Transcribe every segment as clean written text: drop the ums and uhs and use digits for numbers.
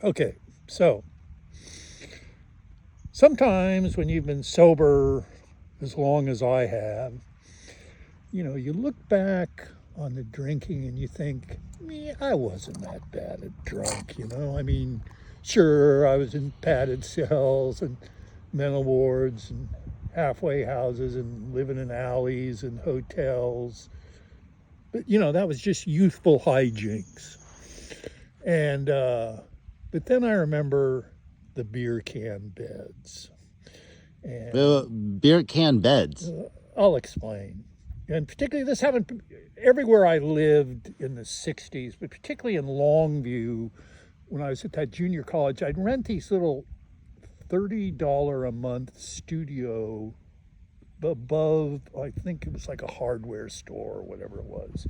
Okay, so sometimes when you've been sober as long as I have, you look back on the drinking and you think, I wasn't that bad at drunk. I mean, sure, I was in padded cells and mental wards and halfway houses and living in alleys and hotels. But, that was just youthful hijinks. And, but then I remember the beer can beds. And beer can beds. I'll explain. And particularly, this happened everywhere I lived in the 60s, but particularly in Longview, when I was at that junior college, I'd rent these little $30 a month studio above, I think it was like a hardware store or whatever it was.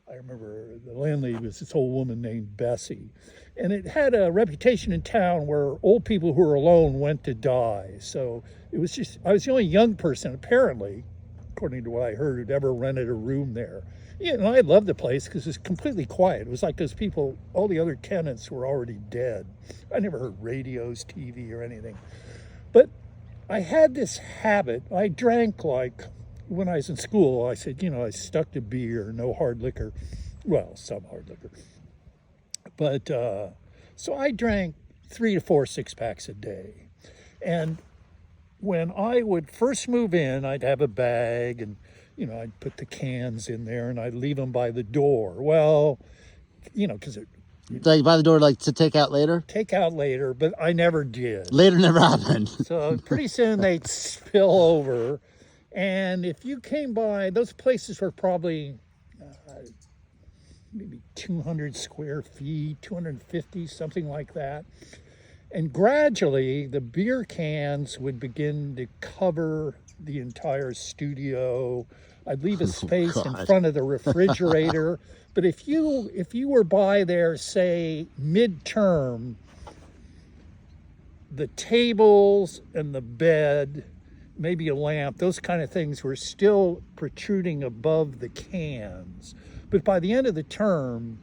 I remember the landlady was this old woman named Bessie. And it had a reputation in town where old people who were alone went to die. So it was just, I was the only young person, apparently, according to what I heard, who'd ever rented a room there. And I loved the place because it was completely quiet. It was like those people, all the other tenants were already dead. I never heard radios, TV, or anything. But I had this habit. I drank like, when I was in school, I said, I stuck to beer, no hard liquor. Well, some hard liquor. But so I drank 3 to 4 6-packs a day. And when I would first move in, I'd have a bag and, I'd put the cans in there and I'd leave them by the door. Well, because like by the door, like to take out later? Take out later, but I never did. Later never happened. So pretty soon they'd spill over. And if you came by, those places were probably maybe 200 square feet, 250, something like that. And gradually, the beer cans would begin to cover the entire studio. I'd leave a space in front of the refrigerator. But if you were by there, say, midterm, the tables and the bed, maybe a lamp, those kind of things were still protruding above the cans. But by the end of the term,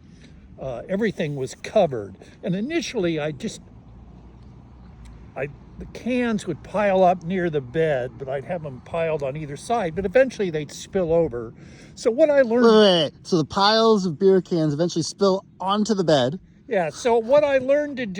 everything was covered. And initially, the cans would pile up near the bed, but I'd have them piled on either side, but eventually they'd spill over. So what I learned... Wait. So the piles of beer cans eventually spill onto the bed? Yeah, so what I learned to do